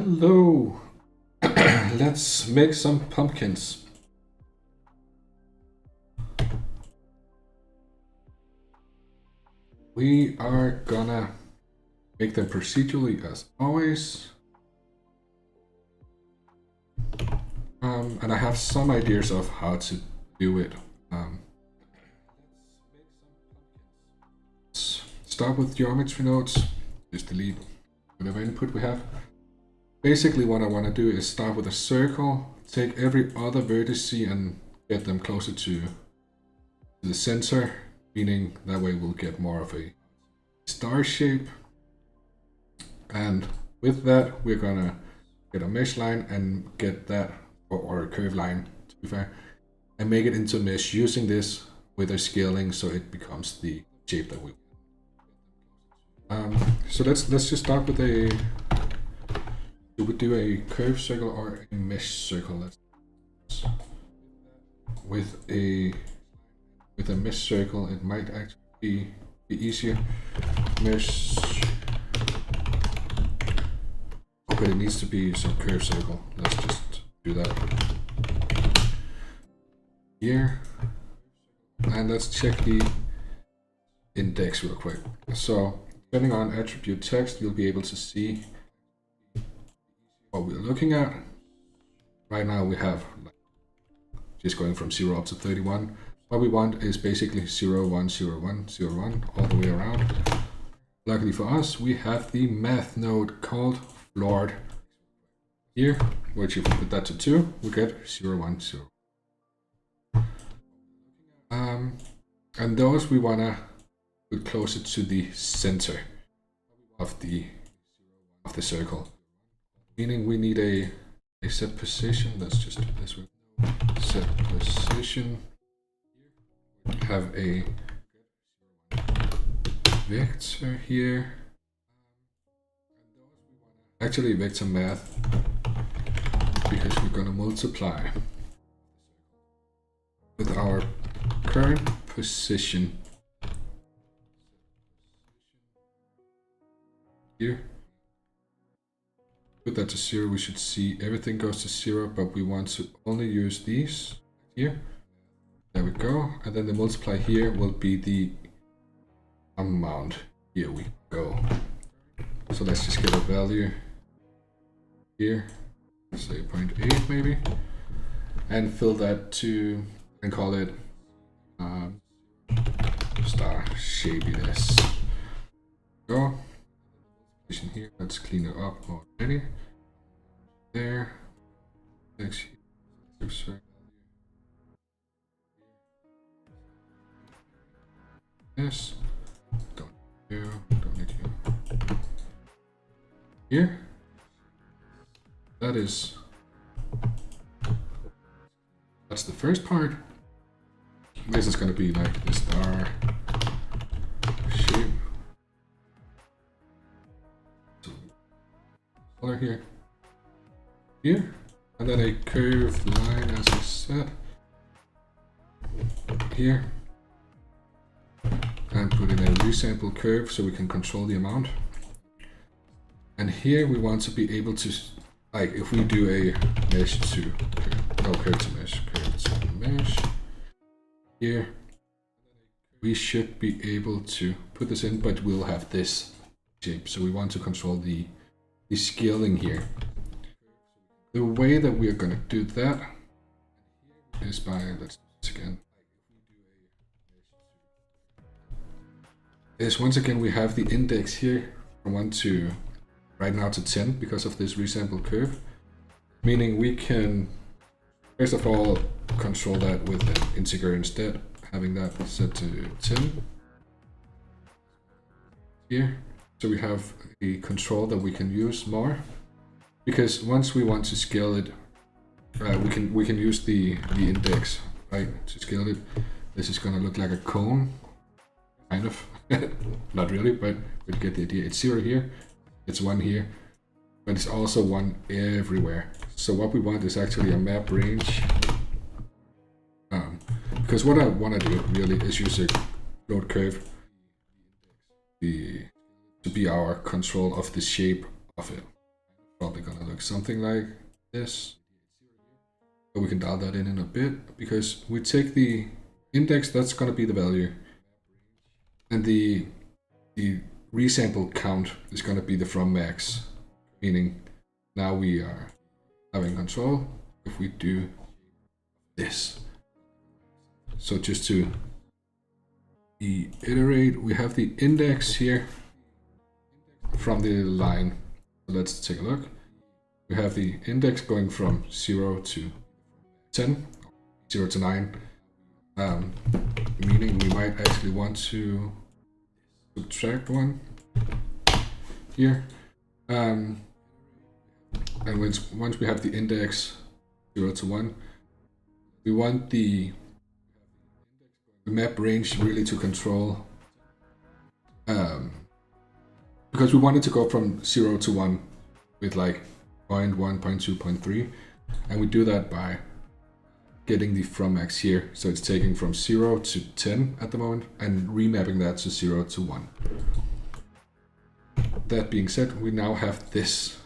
Hello! Let's make some pumpkins. We are gonna make them procedurally as always. And I have some ideas of how to do it. Let's start with geometry nodes. Just delete whatever input we have. Basically what I want to do is start with a circle, take every other vertex and get them closer to the center, meaning that way we'll get more of a star shape. And with that we're gonna get a mesh line and get that, or a curve line to be fair, and make it into mesh using this with a scaling so it becomes the shape that we want. So let's just start with a, should we do a curved circle or a mesh circle? With a mesh circle it might actually be easier. Mesh, but it needs to be some curved circle. Let's just do that here, and let's check the index real quick. So depending on attribute text, you'll be able to see what we're looking at. Right now we have just going from 0 up to 31. What we want is basically 0, 1, 0, 1, 0, 1 all the way around. Luckily for us, we have the math node called floored here, which if we put that to 2, we get 0, 1, 0. And those we wanna put closer to the center of the circle, meaning we need a set position. Let's just do this one. Set position. Have a vector here. Actually vector math, because we're gonna multiply with our current position here. Put that to 0, we should see everything goes to 0, but we want to only use these here. There we go. And then the multiply here will be the amount. Here we go. So let's just get a value here, say 0.8 maybe, and fill that to, and call it star shapiness. Go. Here, let's clean it up already. There. Next. Yes. Don't need you. Here. That's the first part. This is going to be like the star shape. So, color here. Here. And then a curved line, as I said. Here. And put in a resample curve so we can control the amount. And here we want to be able to, like, if we do a mesh to curve to mesh here, we should be able to put this in, but we'll have this shape. So we want to control the scaling here. The way that we are going to do that is by, let's do this again, is once again we have the index here from 1 to right now to 10 because of this resample curve, meaning we can first of all control that with an integer instead, having that set to 10 here. So we have a control that we can use more, because once we want to scale it, we can use the index, right, to scale it. This is going to look like a cone, kind of. Not really, but we get the idea. It's 0 here, it's 1 here, but it's also 1 everywhere. So what we want is actually a map range, because what I want to do really is use a float curve to be our control of the shape of it. Probably gonna look something like this. But we can dial that in a bit because we take the index, that's gonna be the value. And the resample count is gonna be the from max, meaning now we are having control if we do this. So just to iterate, we have the index here from the line. So let's take a look. We have the index going from 0 to 10, 0 to 9, meaning we might actually want to subtract 1 here. And once we have the index 0 to 1, we want the map range really to control, because we want it to go from 0 to 1 with like 0.1, 0.2, 0.3, and we do that by getting the from max here. So it's taking from 0 to 10 at the moment and remapping that to 0 to 1. That being said, we now have this.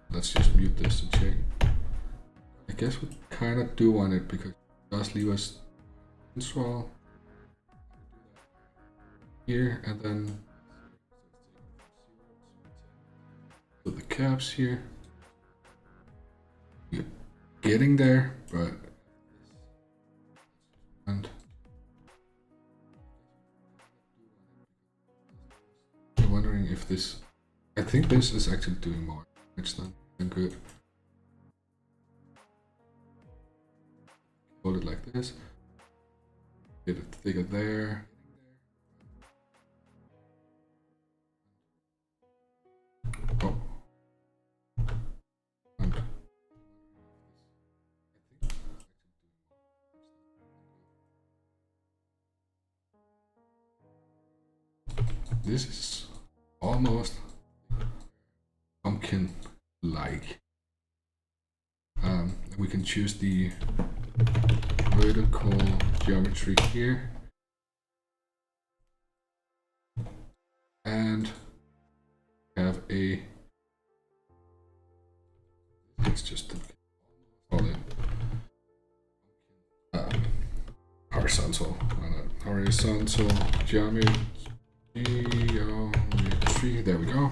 Let's just mute this to check. I guess we kind of do want it because it does leave us control here, and then put the caps here. We're getting there, but and I'm wondering if this. I think this is actually doing more damage than good. Hold it like this. Get it thicker there. Oh. And this is almost pumpkin-like. We can choose the vertical geometry here, and have a. Let's just call it horizontal geometry. There we go.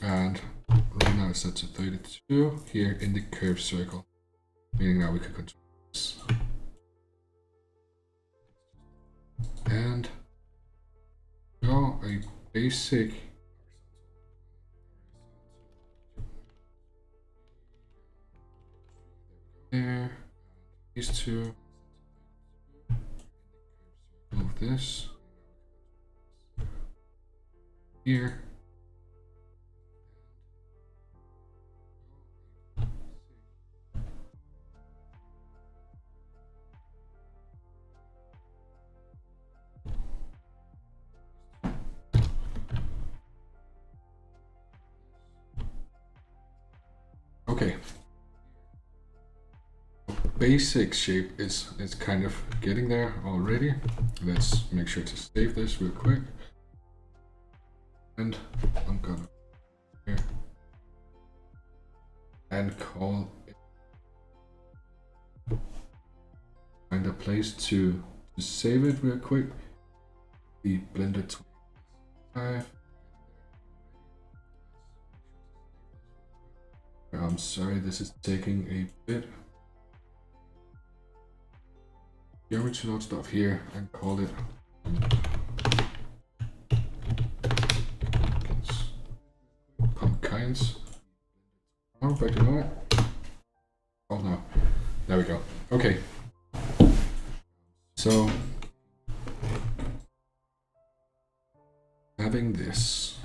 And right now it's set to 32 here in the curved circle, meaning now we can control this. And go a basic there. These two. Move this here. Okay. Basic shape is kind of getting there already. Let's make sure to save this real quick. And I'm gonna here and call it, find a place to save it real quick. The Blender 25. I'm sorry, this is taking a bit. Geometry node stuff here and call it pumpkins. Oh, but you know what? Oh no. There we go. Okay. So having this.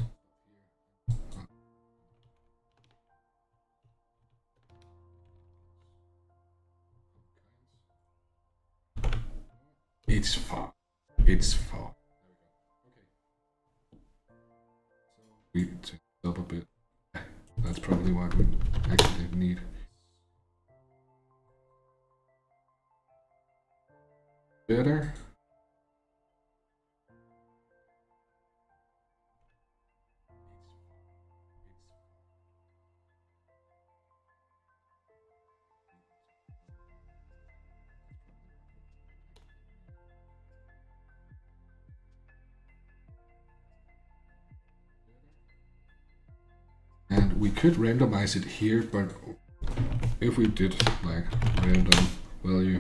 It's far. It's far. We take it up a bit. That's probably what we actually need. Better. And we could randomize it here, but if we did like random value,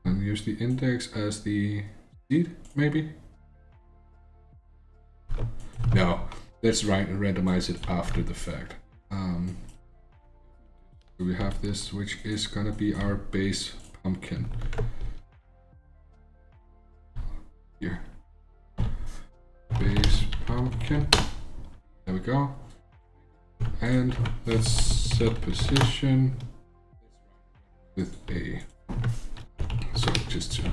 and use the index as the seed, maybe? No, let's randomize it after the fact. So we have this, which is gonna be our base pumpkin. Here. Base pumpkin. There we go. And let's set position with a, so just to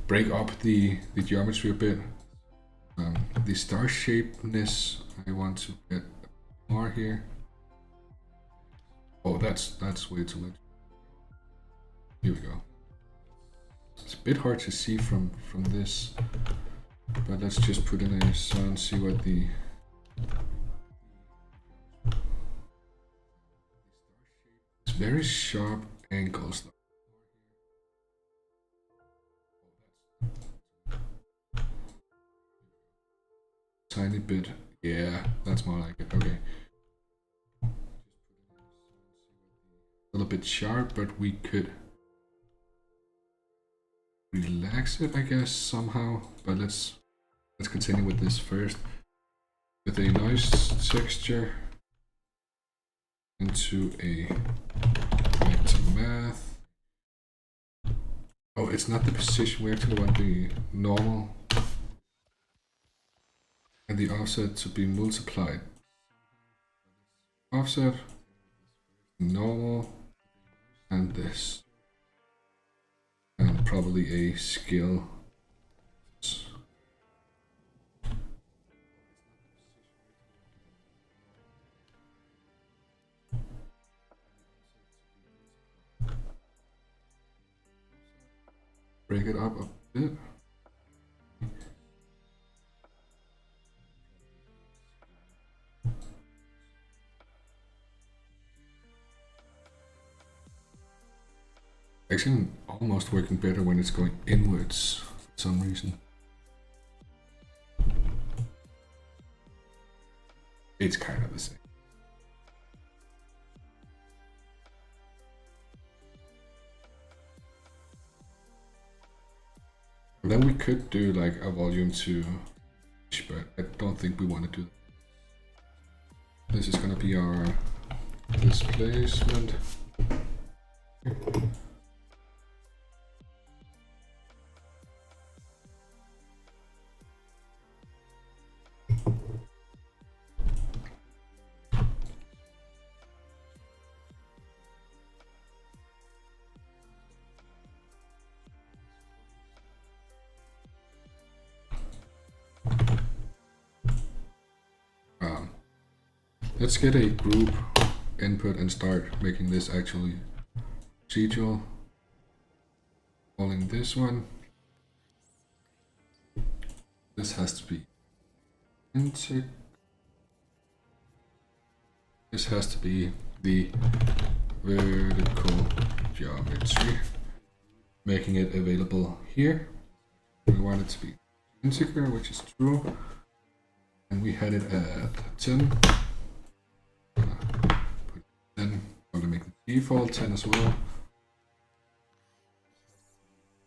break up the geometry a bit. The star shapeness, I want to get more here. Oh, that's way too much. Here we go. It's a bit hard to see from this, but let's just put in a sun, see what the it's very sharp angles though. Tiny bit, yeah, that's more like it. Okay, a little bit sharp, but we could relax it, I guess, somehow. But let's continue with this first, with a noise texture into a back to math. Oh, it's not the position. We actually want the normal and the offset to be multiplied. Offset, normal, and this, and probably a scale. Break it up a bit. Actually, almost working better when it's going inwards for some reason. It's kind of the same. And then we could do like a volume to each, but I don't think we want to do that. This is gonna be our displacement. Let's get a group input and start making this actually procedural. Calling this one. This has to be integer. This has to be the vertical geometry, making it available here. We want it to be integer, which is true, and we had it at 10. Put 10. I'm gonna make the default 10 as well.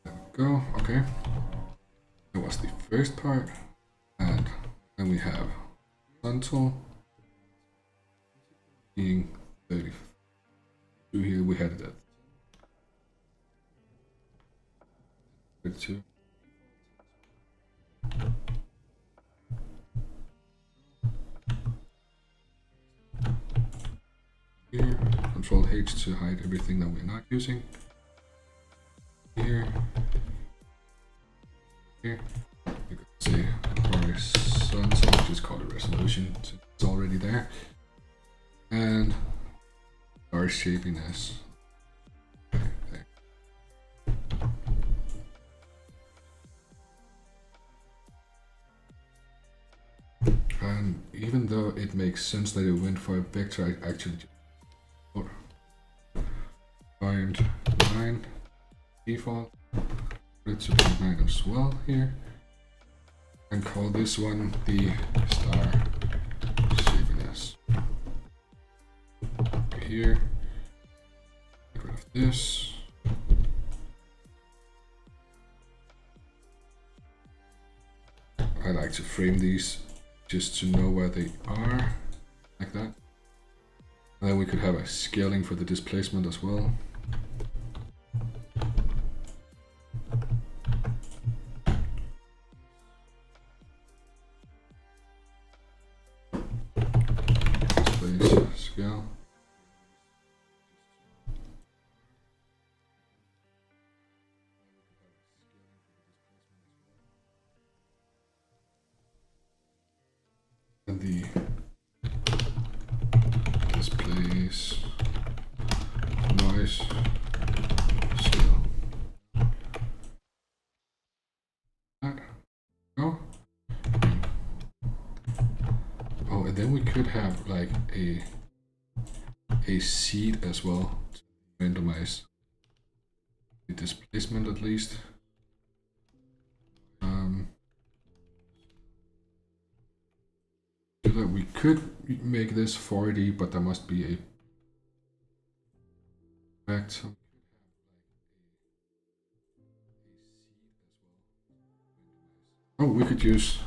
There we go. Okay. That was the first part, and then we have horizontal being 32. Here we had it at 32. Here, Control H to hide everything that we're not using. Here, here, you could say horizontal, just call it resolution, so it's already there. And our shapiness. There. And even though it makes sense that it went for a vector, I actually just 0.9 default. put it to 0.9 as well here. And call this one the star shaviness. Here. Get rid of this. I like to frame these just to know where they are, like that. And then we could have a scaling for the displacement as well. Displace, scale. And the displace noise scale. That. Oh. Oh, and then we could have like a seed as well to randomize the displacement at least. So that we could make this 4D, but there must be a fact. Oh, we could use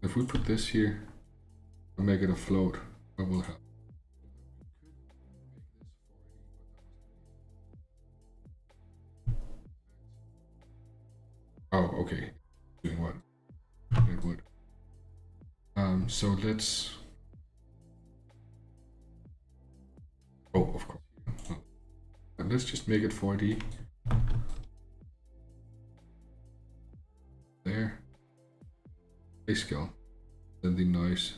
if we put this here and make it a float, what will happen? Oh, okay. Doing what? It would. So let's. Oh, of course. Oh. And let's just make it 4D. There. Scale. Then the noise.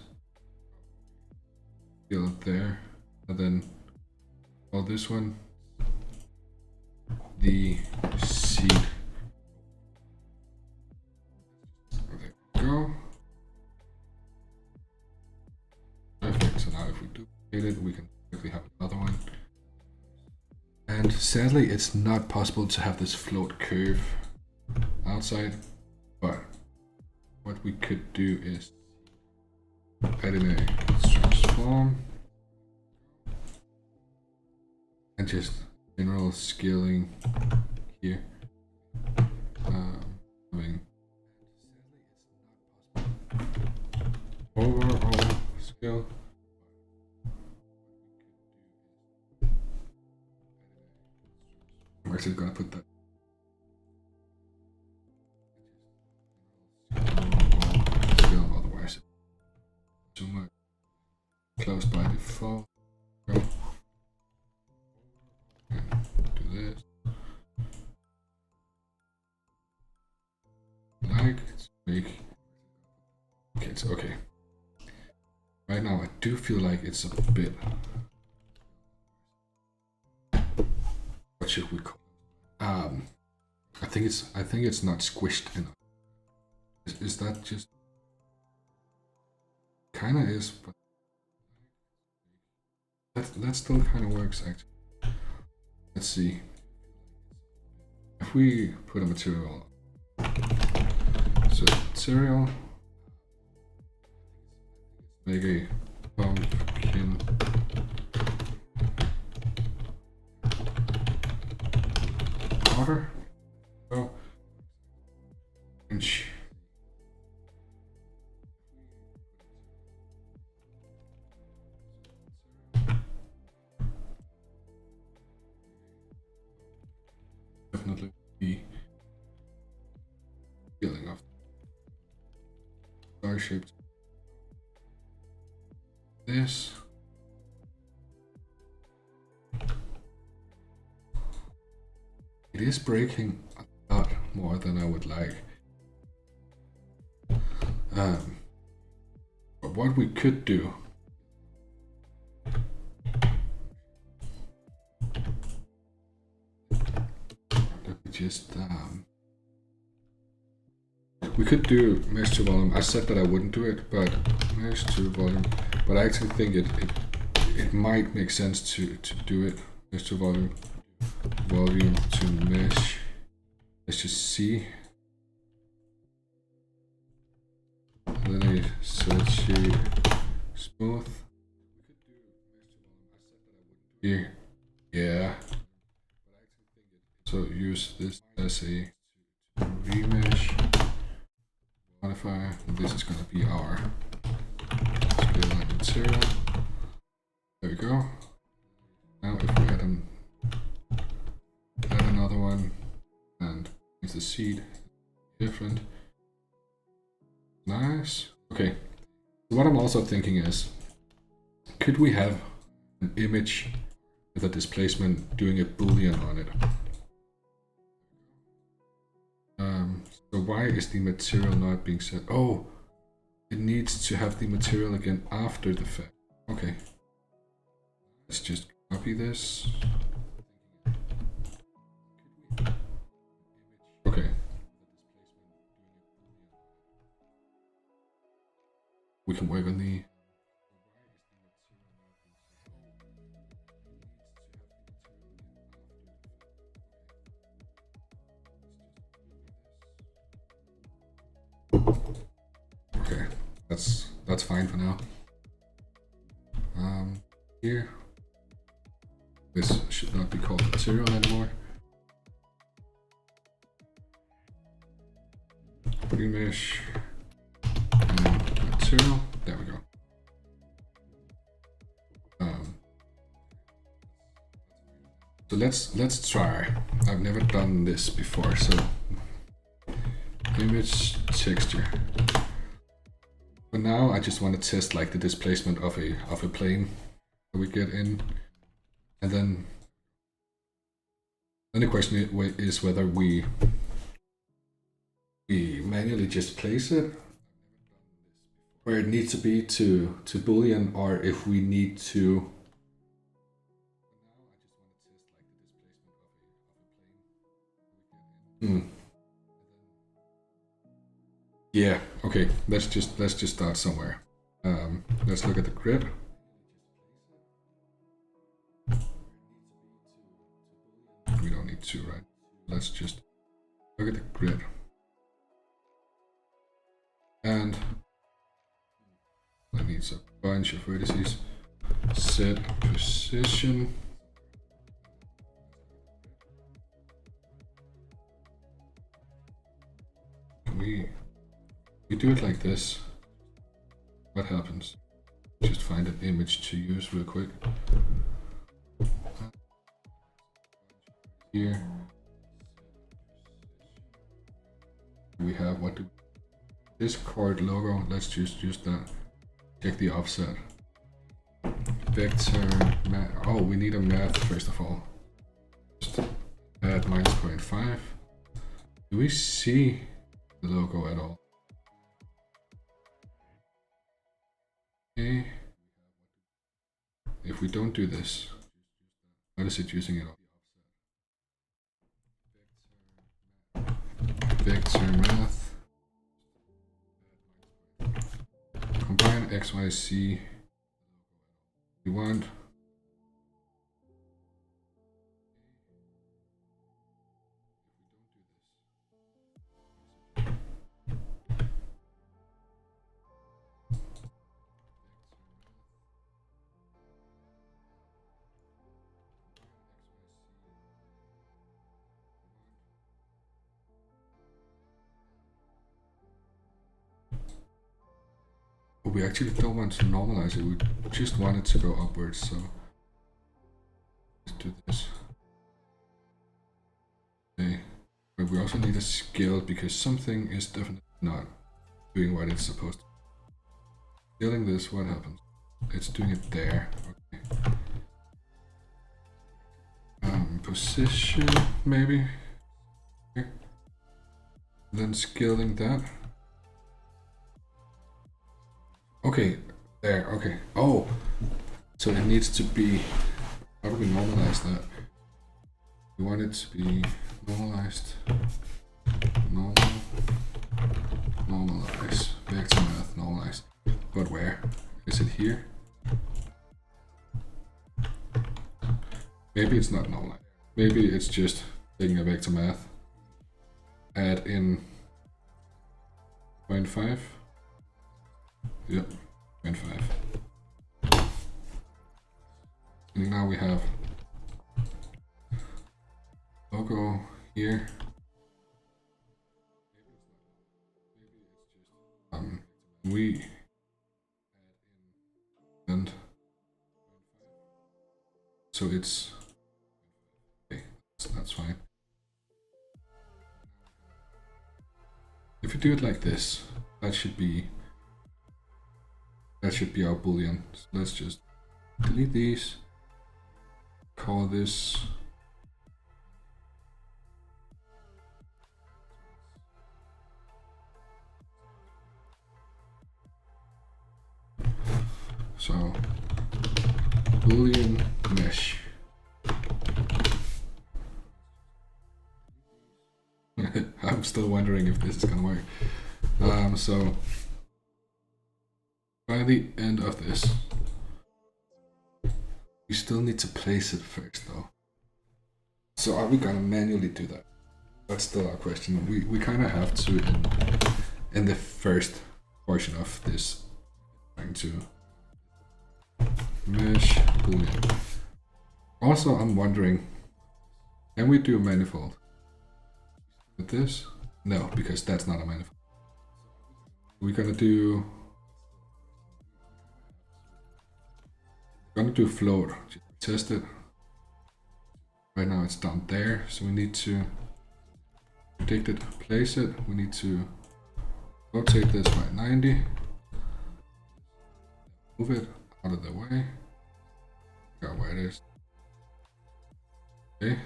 Scale it there. And then all this one. The seed. There we go. Perfect. So now if we duplicate it, we can quickly have another one. And sadly, it's not possible to have this float curve outside, but what we could do is add in a transform and just general scaling here. Having overall scale. I'm actually gonna put that. Scale, otherwise too much. Close by default. Go. Do this. Like it's big. Okay, it's okay. Right now, I do feel like it's a bit. What should we call it? I think it's not squished enough. Is that just? Kinda is, but that still kind of works actually. Let's see. If we put a material, so material, make a pumpkin water. Oh, inch. Definitely be feeling of star shaped. This. It is breaking a lot more than I would like. But what we could do just we could do mesh to volume. I said that I wouldn't do it, but mesh to volume. But I actually think it might make sense to do it mesh to volume. volume to mesh. Let's just see. And then I set shape smooth. Here, yeah. So use this as a remesh modifier. This is going to be our scale line material. There we go. Now if we add another one and use the seed, different. Nice. Okay. So what I'm also thinking is, could we have an image with a displacement doing a boolean on it? So why is the material not being set? Oh, it needs to have the material again after the fact. Okay. Let's just copy this. Okay. We can work on the... Okay, that's fine for now. Here, this should not be called material anymore. Remesh and material. There we go. So let's try. I've never done this before, so image texture. For now, I just want to test like the displacement of a plane that we get in, and then the question is whether we manually just place it where it needs to be to boolean, or if we need to. Yeah, okay, let's just start somewhere. Let's look at the grid. We don't need to, right? Let's just look at the grid. And that needs a bunch of vertices. Set position. We do it like this. What happens? Just find an image to use real quick. Here we have this chord logo. Let's just use that. Check the offset. Vector math. Oh, we need a math first of all. Just add -0.5. Do we see the logo at all? Okay. If we don't do this, what is it using it all? Vector math. Combine X, Y, Z. We want. We actually don't want to normalize it, we just want it to go upwards, so let's do this. Okay, but we also need a scale because something is definitely not doing what it's supposed to. Scaling this, what happens? It's doing it there. Okay. Position, maybe. Okay. Then scaling that. Okay, there, okay. Oh, so it needs to be, how do we normalize that? We want it to be normalized, normalize, vector math, normalized. But where? Is it here? Maybe it's not normalized. maybe it's just taking a vector math, add in 0.5. Yep, 0.5. And now we have logo here. We add in and so it's okay, that's fine. If you do it like this, that should be our boolean. So let's just delete these, call this so boolean mesh. I'm still wondering if this is gonna work. So by the end of this, we still need to place it first though. So are we gonna manually do that? That's still our question. We kind of have to in the first portion of this, trying to mesh boolean. Also, I'm wondering, can we do a manifold with this? No, because that's not a manifold. We're gonna do float. Just test it. Right now it's down there, so we need to predict it, place it. We need to rotate this by 90. Move it out of the way. Got where it is. Okay,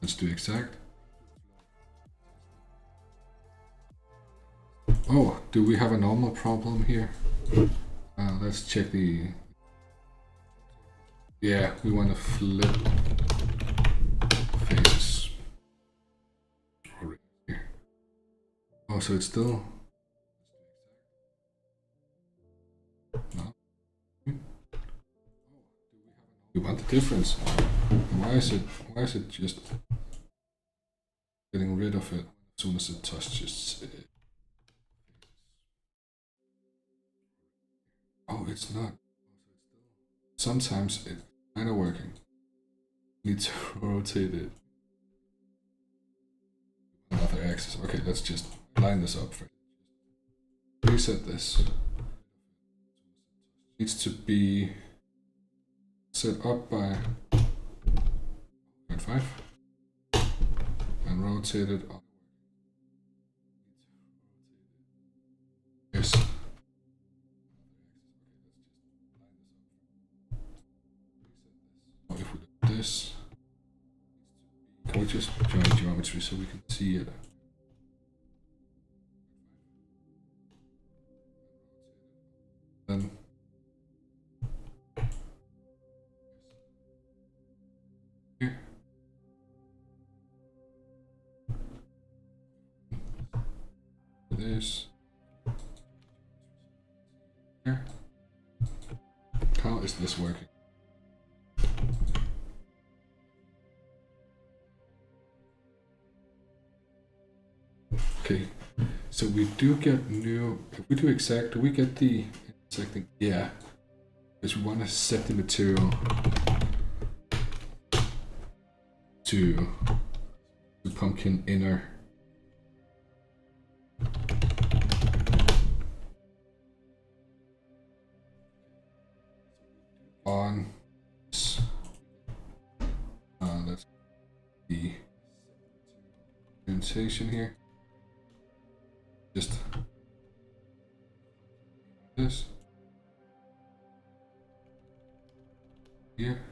let's do exact. Oh, do we have a normal problem here? Let's check the. Yeah, we want to flip faces. Right here. Oh, so it's still. No. We want the difference. Why is it just getting rid of it as soon as it touches it? Oh, it's not. Sometimes it's kind of working. Need to rotate it. Another axis. Okay, let's just line this up first. Reset this. Needs to be set up by 0.5 and rotate it up. Yes. If we do this, can we just join geometry so we can see it? Then here. This. Here. How is this working? Okay, so we do get new. If we do exact, do we get the intersecting? Yeah, because we want to set the material to the pumpkin inner. On let's the orientation here. Just this here.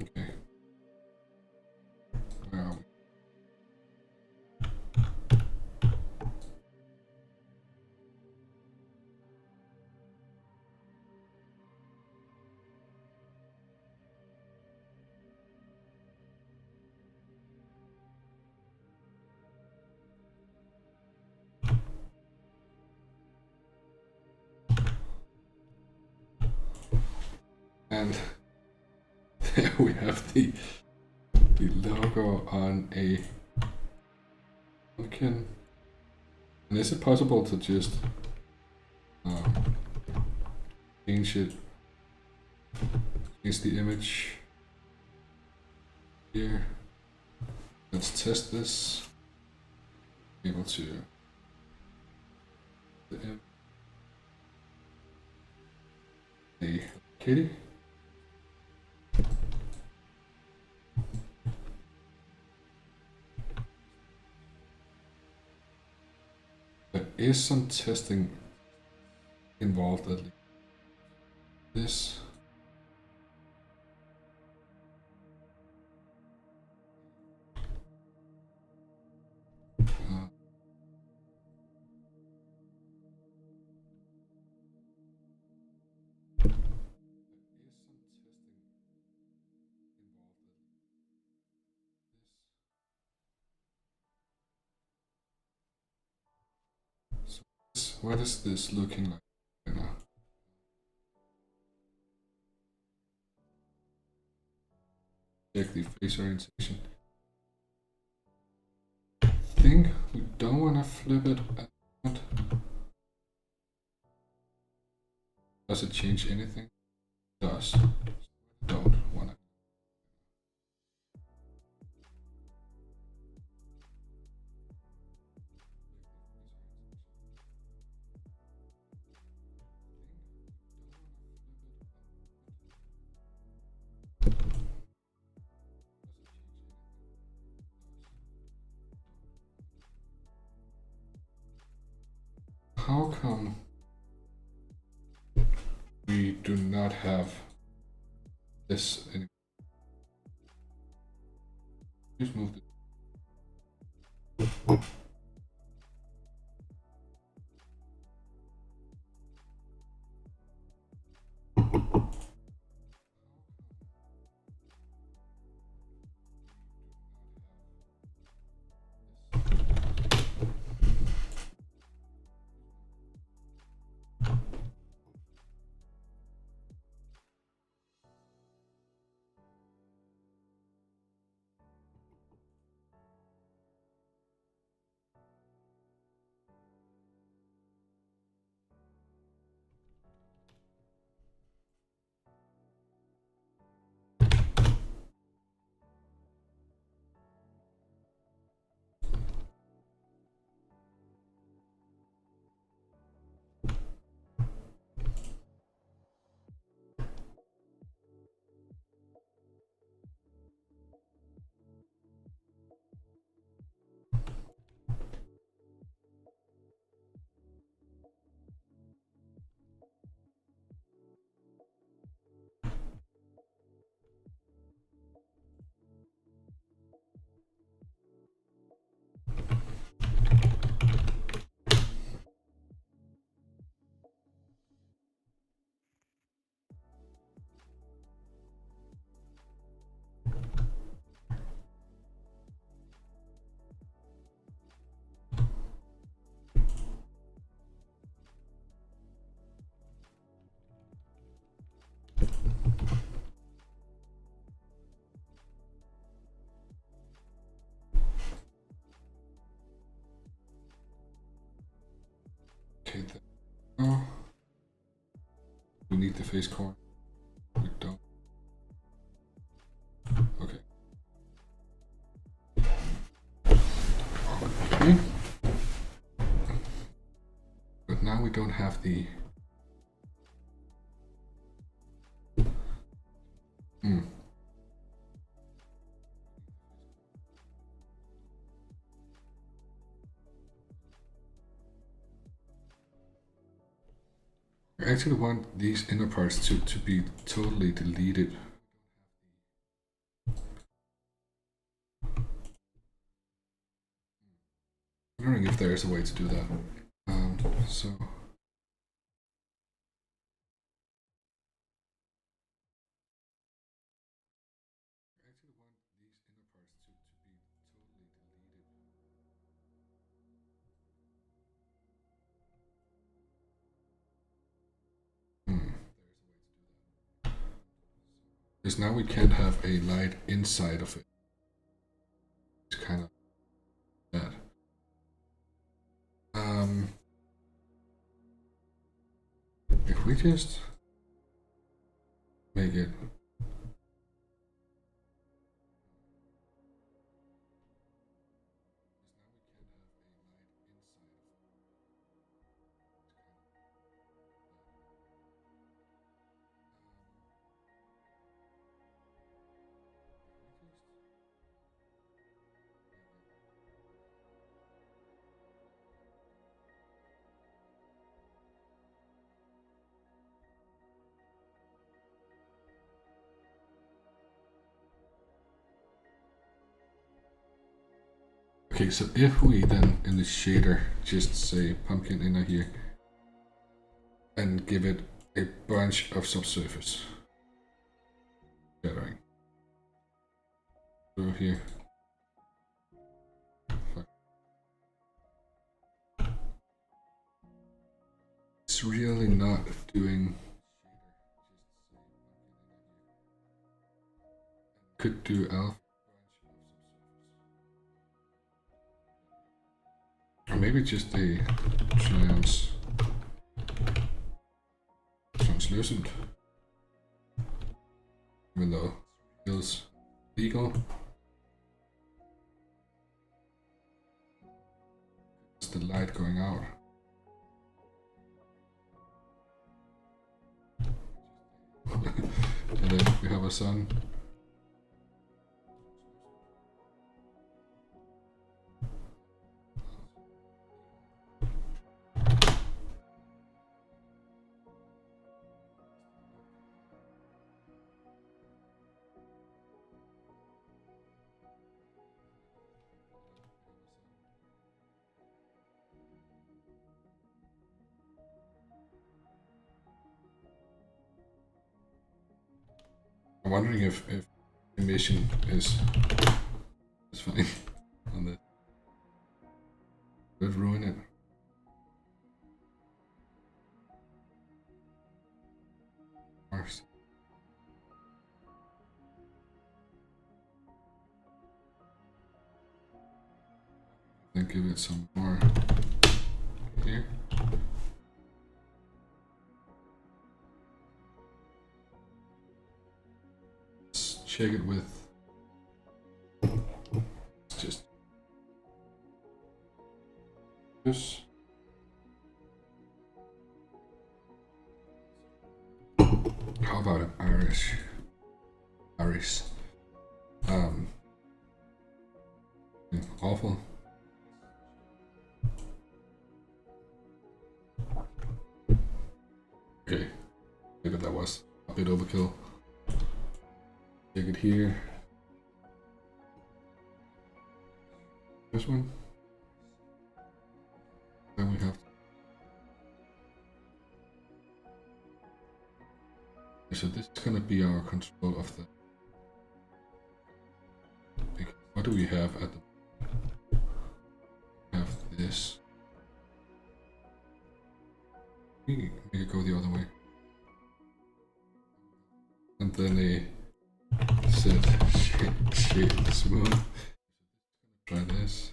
Okay. Where are we? And there we have the logo on a pumpkin. And is it possible to just change the image here? Let's test this. Able to the kitty. There is some testing involved at least. This. What is this looking like right now? Check the face orientation. I think we don't want to flip it around. Does it change anything? It does. Don't want to. How come we do not have this anymore? Just move it. Okay, oh, we need the face corn. We don't. Okay. Okay. But now we don't have the. I actually want these inner parts to be totally deleted. I'm wondering if there's a way to do that. So. I actually want these inner parts to be totally deleted. There's a way to do that. Because now we can't have a light inside of it. It's kind of bad. If we just make it okay, so if we then in the shader just say pumpkin inner here and give it a bunch of subsurface shadowing through here. It's really not doing. Could do alpha. Or maybe just a translucent, even though it feels legal. It's the light going out. And then we have a sun. I'm wondering if emission is fine on this. Would ruin it. Mars. Then give it some more here. Check it with just this. How about an Irish? Awful. Okay, maybe that was a bit overkill. Take it here. This one. Then we have. So this is gonna be our control of the. What do we have at the? We have this. We can make it go the other way. And then a set shape smooth. Try this.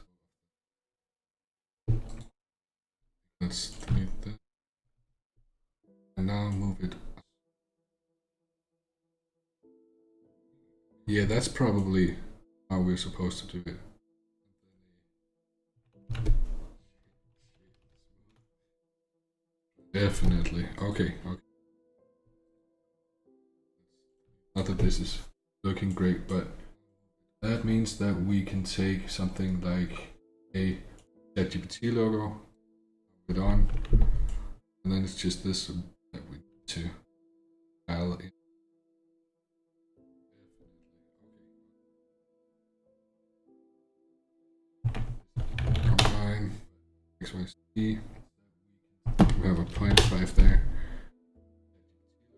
Let's delete that. And now move it. Yeah, that's probably how we're supposed to do it. Definitely. Okay. Not that this is looking great, but that means that we can take something like a ChatGPT logo, put it on, and then it's just this that we need to dial in. Combine XYZ. We have a 0.5 there.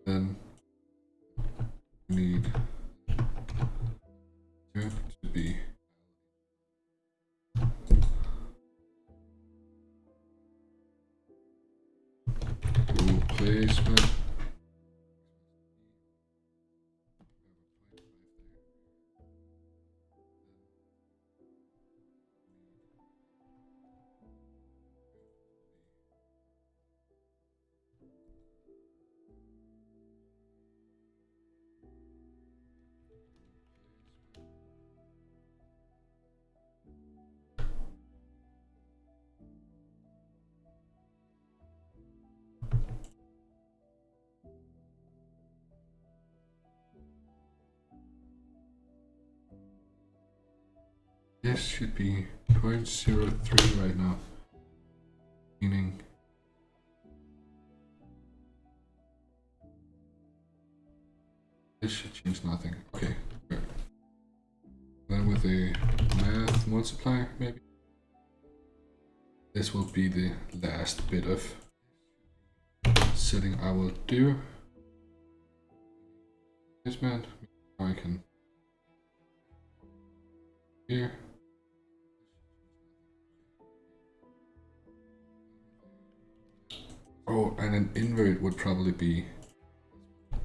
Then we need to be placement. This should be 0.03 right now, meaning this should change nothing. Okay, good. Then with a math multiplier, maybe. This will be the last bit of setting I will do. This man, I can here. Oh, and an invert would probably be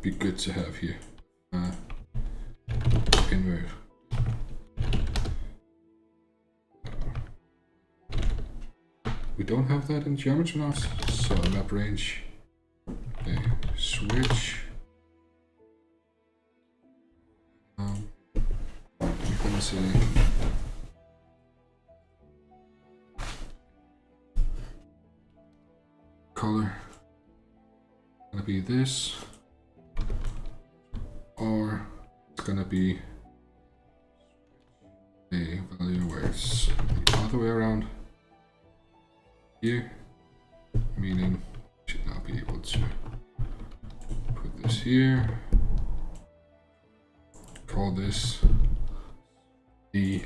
good to have here. Invert. We don't have that in geometry now, so map range. Okay, switch. We're gonna say color. Gonna be this, or it's gonna be a value where it's the other way around. Here, meaning should now be able to put this here, call this the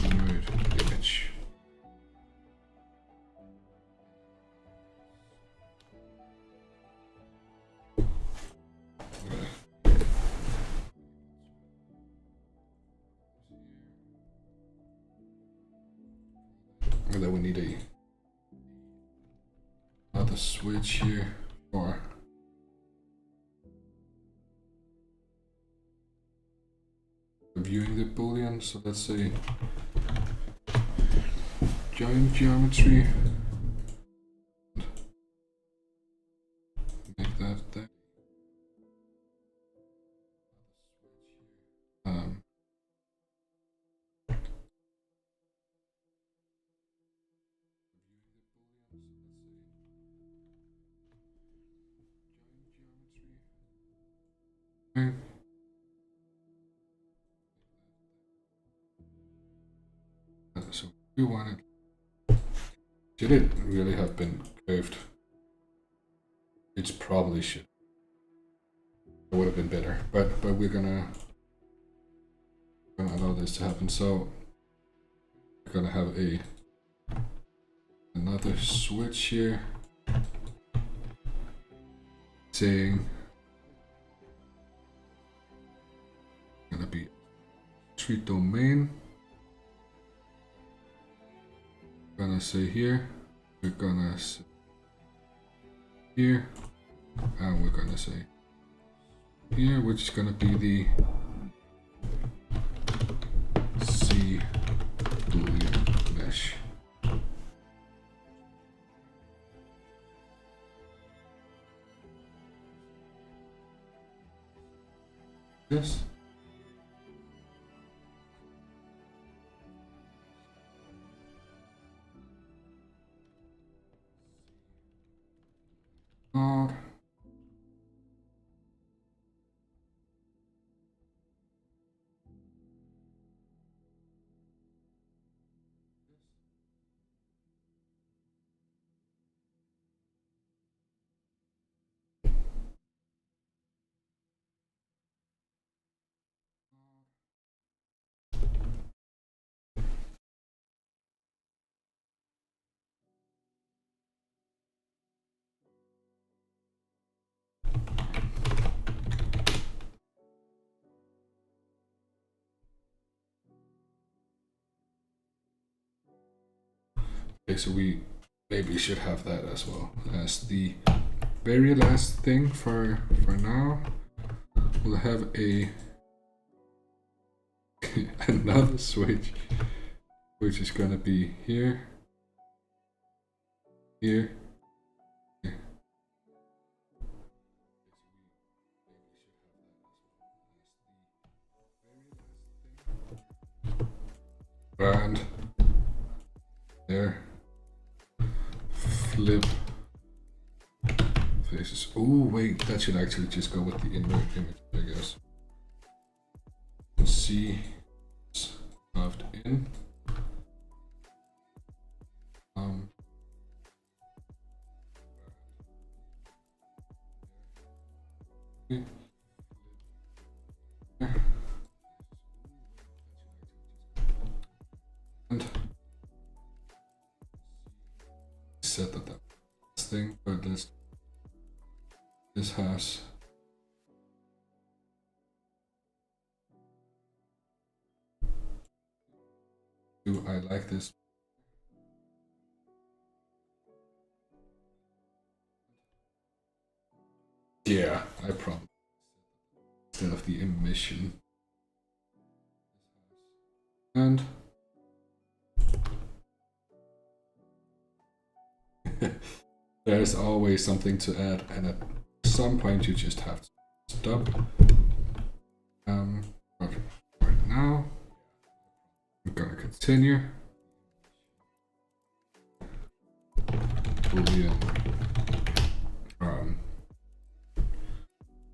inward image. And then we need another switch here for viewing the boolean. So let's say join geometry, make that there. So we want it. Should it really have been curved? It probably should. It would have been better, but we're gonna allow this to happen. So we're gonna have another switch here saying gonna be tree domain. We're gonna say here, we're gonna say here, and we're gonna say here, which is gonna be the C boolean mesh. This. Okay, so we maybe should have that as well as the very last thing for now. We'll have another switch, which is gonna be here, here. And there. Flip faces. Oh wait, that should actually just go with the invert image, I guess. See carved in. And set that thing, but this has do I like this? Yeah, I probably instead of the emission. And there's always something to add, and at some point you just have to stop. But right now we're gonna continue. Boolean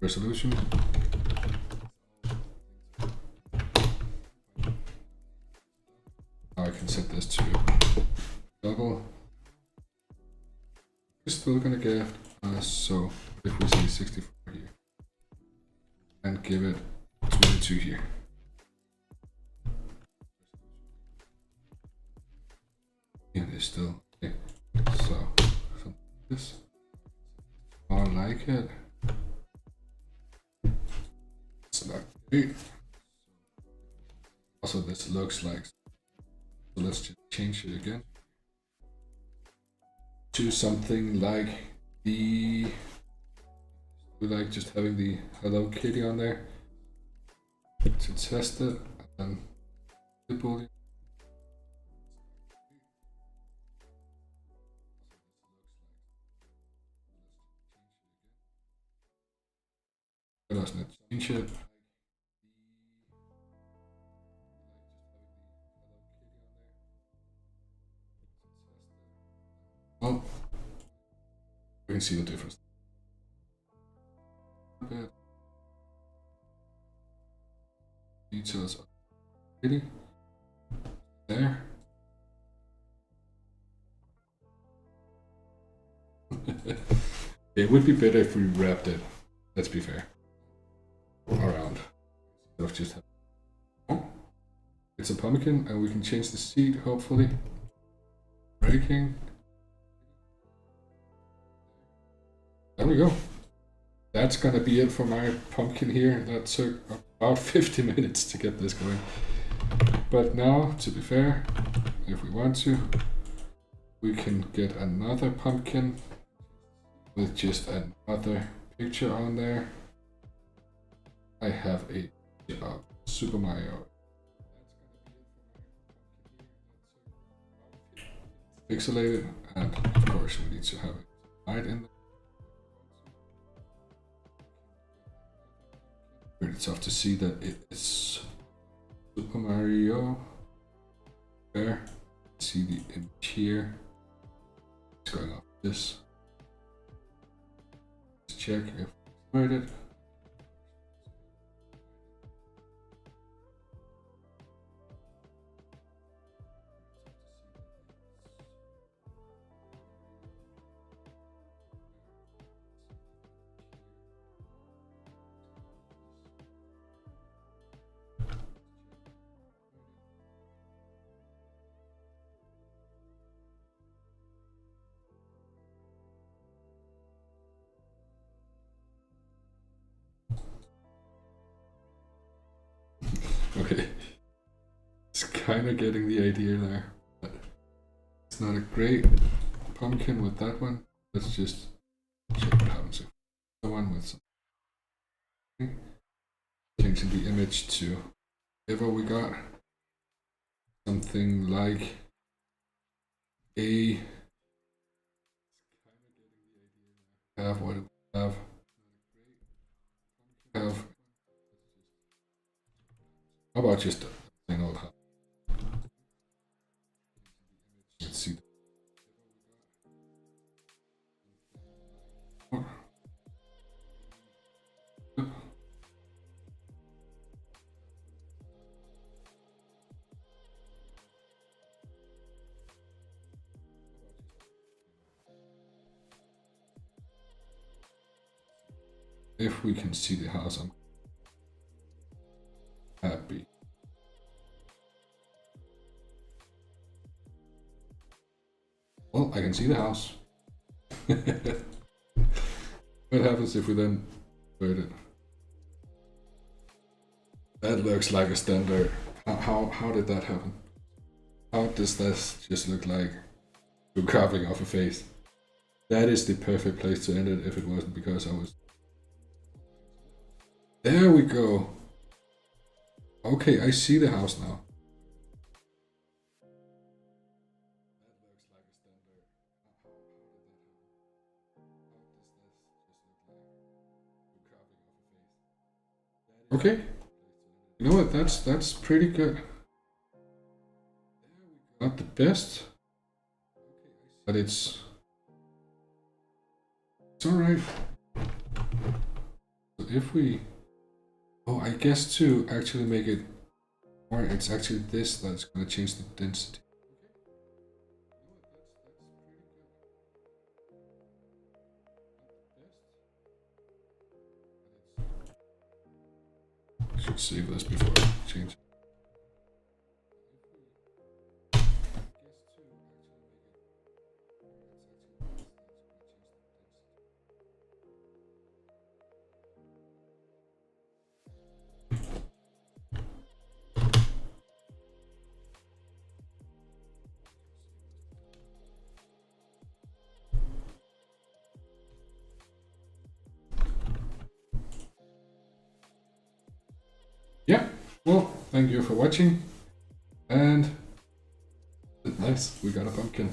resolution. Now I can set this to double. We're still gonna get so if we say 64 here and give it 22 here. It is still okay. So something like this. I like it. It's not great. Also, this looks like. So let's just change it again to something like the. We like just having the Hello Kitty on there to test it, and then the boolean. Let's not change it. Well, we can see the difference. Details are pretty there. It would be better if we wrapped it. Let's be fair. Around. Instead of just oh, it's a pumpkin, and we can change the seed. Hopefully, breaking. There we go. That's gonna be it for my pumpkin here. That took about 50 minutes to get this going. But now, to be fair, if we want to, we can get another pumpkin with just another picture on there. I have a Super Mario. Pixelated, and of course we need to have it right in there. Really tough to see that it is Super Mario. There, see the image here. It's going off this. Let's check if it's converted. Okay, it's kind of getting the idea there, but it's not a great pumpkin with that one. Let's just check what happens if the one with some changing the image to whatever we got, something like a have what it have how about just a plain old house? Let's see. if we can see the house, I'm happy. Well, I can see the house. What happens if we then invert it? That looks like a standard. How did that happen? How does this just look like you're carving off a face? That is the perfect place to end it if it wasn't because I was... There we go. Okay, I see the house now. Okay, you know what? That's pretty good. Not the best, but it's all right. So if we, oh, I guess to actually make it more, it's actually this that's gonna change the density. I should save this before I change it. Yeah, well, thank you for watching, and nice, we got a pumpkin.